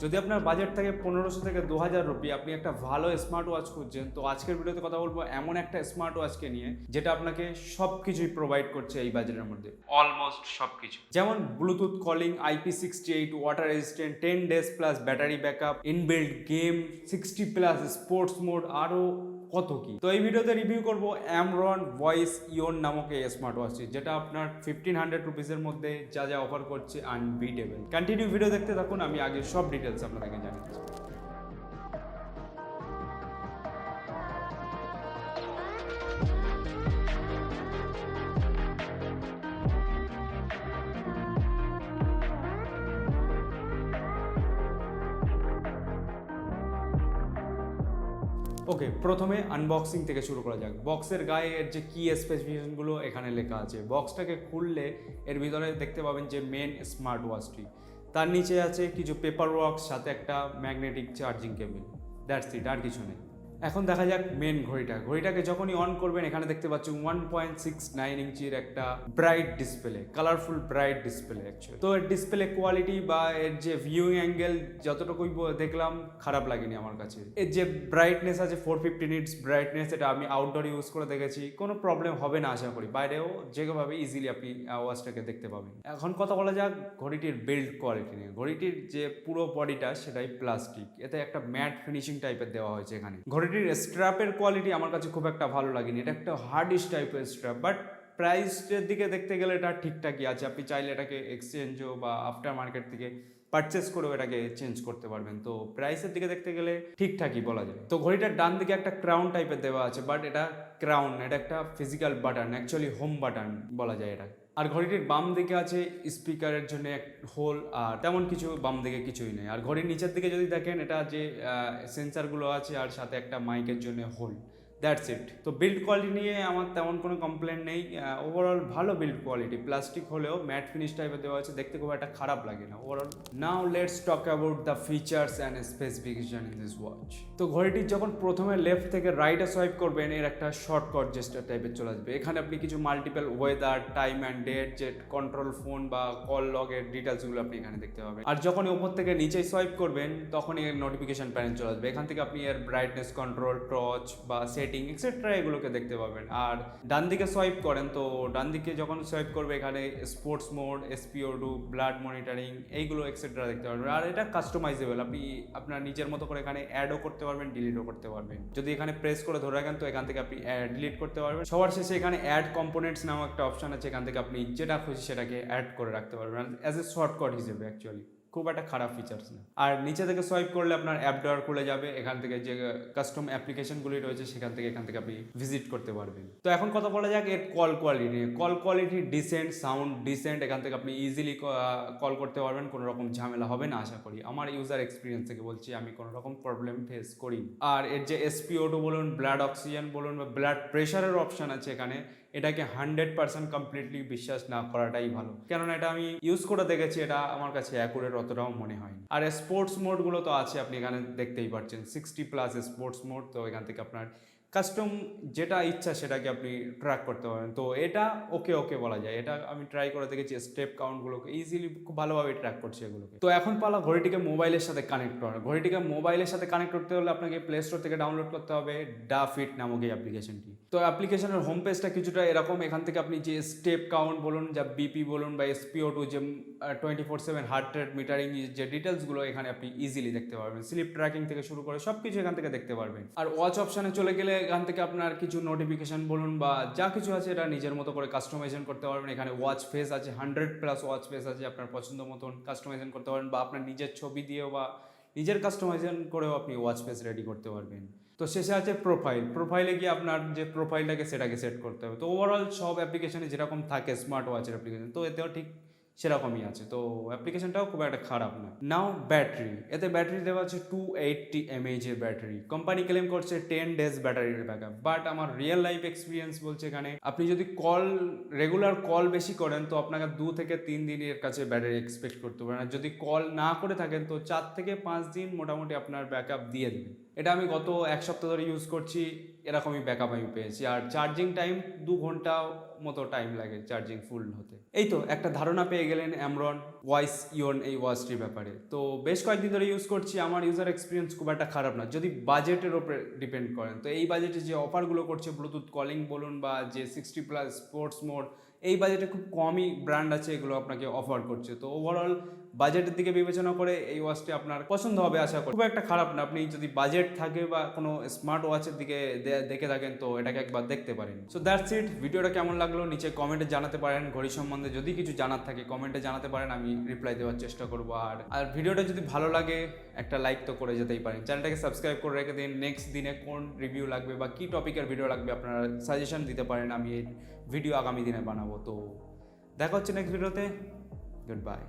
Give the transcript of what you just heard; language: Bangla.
যদি আপনার বাজেট থাকে 1500 থেকে 2000 রুপি, আপনি একটা ভালো স্মার্ট ওয়াচ খুঁজছেন, তো আজকের ভিডিওতে কথা বলবো এমন একটা স্মার্ট ওয়াচকে নিয়ে যেটা আপনাকে সব কিছুই প্রোভাইড করছে এই বাজেটের মধ্যে, অলমোস্ট সব কিছু। যেমন Bluetooth calling, IP68, water resistant, 10 days plus battery backup, inbuilt game, 60 plus sports mode, আরও কত কি। তো এই ভিডিওতে রিভিউ করবো অ্যামরন ভয়েস ইওন নামক এই স্মার্ট ওয়াচটি, যেটা আপনার 1500 রুপিসের মধ্যে যা যা অফার করছে আনবিটেবল। কন্টিনিউ ভিডিও দেখতে থাকুন, আমি আগে সব ডিটেলস আপনাদেরকে জানাচ্ছি। ওকে, প্রথমে আনবক্সিং থেকে শুরু করা যাক। বক্সের গায়ে এর যে কি স্পেসিফিকেশনগুলো এখানে লেখা আছে। বক্সটাকে খুললে এর ভিতরে দেখতে পাবেন যে মেন স্মার্ট ওয়াচটি, তার নিচে আছে কিছু পেপার ওয়ার্কস, সাথে একটা magnetic charging cable. That's it, আর কিছু নেই। এখন দেখা যাক মেন ঘড়িটাকে যখনই অন করবেন এখানে দেখতে পাচ্ছেন 1.69 ইঞ্চির একটা bright display, colourful bright display actually. তো এর ডিসপ্লে কোয়ালিটি বা এর যে ভিউইং অ্যাঙ্গেল যতটুকুই দেখলাম খারাপ লাগেনি আমার কাছে। এর যে ব্রাইটনেস আছে 450 নিটস ব্রাইটনেস, এটা আমি আউটডোর ইউজ করে দেখেছি, কোনো প্রবলেম হবে না আশা করি। বাইরেও যেভাবে ইজিলি আপনি ওয়াচটাকে দেখতে পাবেন। এখন কথা বলা যাক ঘড়িটির বিল্ড কোয়ালিটি নিয়ে। ঘড়িটির যে পুরো বডিটা সেটাই প্লাস্টিক, এতে একটা ম্যাট ফিনিশিং টাইপের দেওয়া হয়েছে এখানে। ঘড়িটির স্ট্র্যাপের কোয়ালিটি আমার কাছে খুব একটা ভালো লাগেনি, এটা একটা হার্ডিশ টাইপের স্ট্র্যাপ, বাট প্রাইসের দিকে দেখতে গেলে এটা ঠিকঠাকই আছে। আপনি চাইলে এটাকে এক্সচেঞ্জও বা আফটার মার্কেট থেকে পারচেস করেও এটাকে চেঞ্জ করতে পারবেন। তো প্রাইসের দিকে দেখতে গেলে ঠিকঠাকই বলা যায়। তো ঘড়িটার ডান দিকে একটা ক্রাউন টাইপের দেওয়া আছে, বাট এটা ক্রাউন, এটা একটা physical button, actually home button বলা যায় এটা। আর ঘড়িটির বাম দিকে আছে স্পিকারের জন্য এক হোল, আর তেমন কিছু বাম দিকে কিছুই নেই। আর ঘড়ির নিচের দিকে যদি দেখেন, এটা যে সেন্সারগুলো আছে আর সাথে একটা মাইকের জন্য হোল, দ্যাটস ইট। তো বিল্ড কোয়ালিটি নিয়ে আমার তেমন কোনো কমপ্লেন নেই। ওভারঅল ভালো বিল্ড কোয়ালিটি, প্লাস্টিক হলেও ম্যাট ফিনিশ টাইপের দেওয়া আছে, দেখতে খুব একটা খারাপ লাগে না overall. Now let's talk about the features and specification in this watch. তো ঘড়িটির যখন প্রথমে লেফট থেকে রাইটে সোয়াইপ করবেন, এর একটা শর্টকাট জেস্টার টাইপের চলে আসবে। এখানে আপনি কিছু multiple weather, time and date, যে কন্ট্রোল ফোন বা কল লগের ডিটেলসগুলো আপনি এখানে দেখতে পাবেন। আর যখন ওপর থেকে নিচে সোয়াইপ করবেন তখনই এর নোটিফিকেশন প্যানেল চলে আসবে। এখান থেকে আপনি এর ব্রাইটনেস কন্ট্রোল, টর্চ বা সেটিং এক্সেট্রা এগুলোকে দেখতে পাবেন। আর ডান দিকে সোয়াইপ করেন, তো ডান দিকে যখন সোয়াইপ করবে এখানে sports mode, SpO2, blood monitoring, এইগুলো এক্সেট্রা দেখতে পারবেন। আর এটা কাস্টমাইজেবল, আপনি আপনার নিজের মতো করে এখানে অ্যাডও করতে পারবেন, ডিলিটও করতে পারবেন। যদি এখানে প্রেস করে ধরে রাখেন তো এখান থেকে আপনি ডিলিট করতে পারবেন। সবার শেষে এখানে অ্যাড কম্পোনেন্টস নামক একটা অপশন আছে, এখান থেকে আপনি যেটা খুশি সেটাকে অ্যাড করে রাখতে পারবেন অ্যাজ এ শর্টকাট হিসেবে। অ্যাকচুয়ালি খুব একটা খারাপ ফিচার্স না। আর নিচে থেকে সোয়াইপ করলে আপনার অ্যাপ ড্রয়ার খুলে যাবে, এখান থেকে যে কাস্টম অ্যাপ্লিকেশনগুলি রয়েছে সেখান থেকে এখান থেকে আপনি ভিজিট করতে পারবেন। তো এখন কথা বলা যাক এর কল কোয়ালিটি নিয়ে। Call quality decent, sound decent, এখান থেকে আপনি ইজিলি কল করতে পারবেন, কোনো রকম ঝামেলা হবে না আশা করি। আমার ইউজার এক্সপিরিয়েন্স থেকে বলছি, আমি কোনো রকম প্রবলেম ফেস করি। আর এর যে SpO2 বলুন, ব্লাড অক্সিজেন বলুন বা ব্লাড প্রেশারের অপশান আছে এখানে, এটাকে 100% কমপ্লিটলি বিশ্বাস না করাটাই ভালো, কেননা এটা আমি ইউজ করে দেখেছি, এটা আমার কাছে অ্যাকুরেট অতটাও মনে হয়নি। আর স্পোর্টস মোডগুলো তো আছে, আপনি এখানে দেখতেই পাচ্ছেন 60 প্লাস স্পোর্টস মোড। তো এখান থেকে আপনার কাস্টম যেটা ইচ্ছা সেটাকে আপনি ট্র্যাক করতে পারেন। তো এটা ওকে বলা যায়, এটা আমি ট্রাই করে দেখেছি, স্টেপ কাউন্টগুলোকে ইজিলি খুব ভালোভাবে ট্র্যাক করছে এগুলোকে। তো এখন পালা ঘড়িটিকে মোবাইলের সাথে কানেক্ট করার। ঘড়িটিকে মোবাইলের সাথে কানেক্ট করতে হলে আপনাকে প্লে স্টোর থেকে ডাউনলোড করতে হবে ডাফিট নামক এই অ্যাপ্লিকেশনটি। তো অ্যাপ্লিকেশনের হোম পেজটা কিছুটা এরকম। এখান থেকে আপনি যে স্টেপ কাউন্ট বলুন, যা বিপি বলুন বা SpO2, যে 24/7 হার্ট রেট মিটারিং যে ডিটেলসগুলো এখানে আপনি ইজিলি দেখতে পারবেন। স্লিপ ট্র্যাকিং থেকে শুরু করে সব কিছু এখান থেকে দেখতে পারবেন। আর ওয়াচ অপশানে চলে গেলে এখান থেকে আপনার কিছু নোটিফিকেশন বলুন বা যা কিছু আছে এটা নিজের মতো করে কাস্টমাইজেশন করতে পারবেন। এখানে ওয়াচ ফেস আছে, 100 প্লাস ওয়াচ ফেস আছে, আপনার পছন্দ মতন কাস্টমাইজেশন করতে পারেন, বা আপনার নিজের ছবি দিয়েও বা নিজের কাস্টমাইজেশন করেও আপনি ওয়াচ ফেস রেডি করতে পারবেন। তো শেষে আছে প্রোফাইলে গিয়ে আপনার যে প্রোফাইলটাকে সেটাকে সেট করতে হবে। তো ওভারঅল সব অ্যাপ্লিকেশনে যেরকম থাকে স্মার্ট ওয়াচের অ্যাপ্লিকেশন, তো এতেও ঠিক সেরকমই আছে। তো অ্যাপ্লিকেশনটাও খুব একটা খারাপ না। নাও ব্যাটারি, এতে ব্যাটারি দেওয়া আছে 280 mAh এর ব্যাটারি। কোম্পানি ক্লেম করছে 10 ডেজ ব্যাটারির ব্যাকআপ, বাট আমার রিয়েল লাইফ এক্সপিরিয়েন্স বলছে এখানে আপনি যদি রেগুলার কল বেশি করেন তো আপনাকে 2 থেকে 3 দিনের কাছে ব্যাটারি এক্সপেক্ট করতে পারেন। আর যদি কল না করে থাকেন তো 4 থেকে 5 দিন মোটামুটি আপনার ব্যাকআপ দিয়ে দেবে। এটা আমি গত এক সপ্তাহ ধরে ইউজ করছি, এরকমই ব্যাকআপ আমি পেয়েছি। আর চার্জিং টাইম 2 ঘন্টা মতো টাইম লাগে চার্জিং ফুল হতে। এই তো একটা ধারণা পেয়ে গেলেন অ্যামরন ওয়াইস ইয়ন এই ওয়াচটির ব্যাপারে। তো বেশ কয়েকদিন ধরে ইউজ করছি, আমার ইউজার এক্সপিরিয়েন্স খুব একটা খারাপ না, যদি বাজেটের ওপরে ডিপেন্ড করেন। তো এই বাজেটে যে অফারগুলো করছে ব্লুটুথ কলিং বলুন বা যে 60+ স্পোর্টস মোড, এই বাজেটে খুব কমই ব্র্যান্ড আছে এগুলো আপনাকে অফার করছে। তো ওভারঅল বাজেটের দিকে বিবেচনা করে এই ওয়াচটি আপনার পছন্দ হবে আশা করি। খুব একটা খারাপ না, আপনি যদি বাজেট থাকে বা কোনো স্মার্ট ওয়াচের দিকে দেখে থাকেন তো এটাকে একবার দেখতে পারেন। So that's it. ভিডিওটা কেমন লাগলো নিচে কমেন্টে জানাতে পারেন। ঘড়ি সম্বন্ধে যদি কিছু জানার থাকে কমেন্টে জানাতে পারেন, আমি রিপ্লাই দেওয়ার চেষ্টা করবো। আর ভিডিওটা যদি ভালো লাগে একটা লাইক তো করে যেতেই পারেন। চ্যানেলটাকে সাবস্ক্রাইব করে রেখে দিন। নেক্সট দিনে কোন রিভিউ লাগবে বা কী টপিকের ভিডিও লাগবে আপনারা সাজেশন দিতে পারেন, আমি এই ভিডিও আগামী দিনে বানাবো। তো দেখা হচ্ছে নেক্সট ভিডিওতে। Good bye.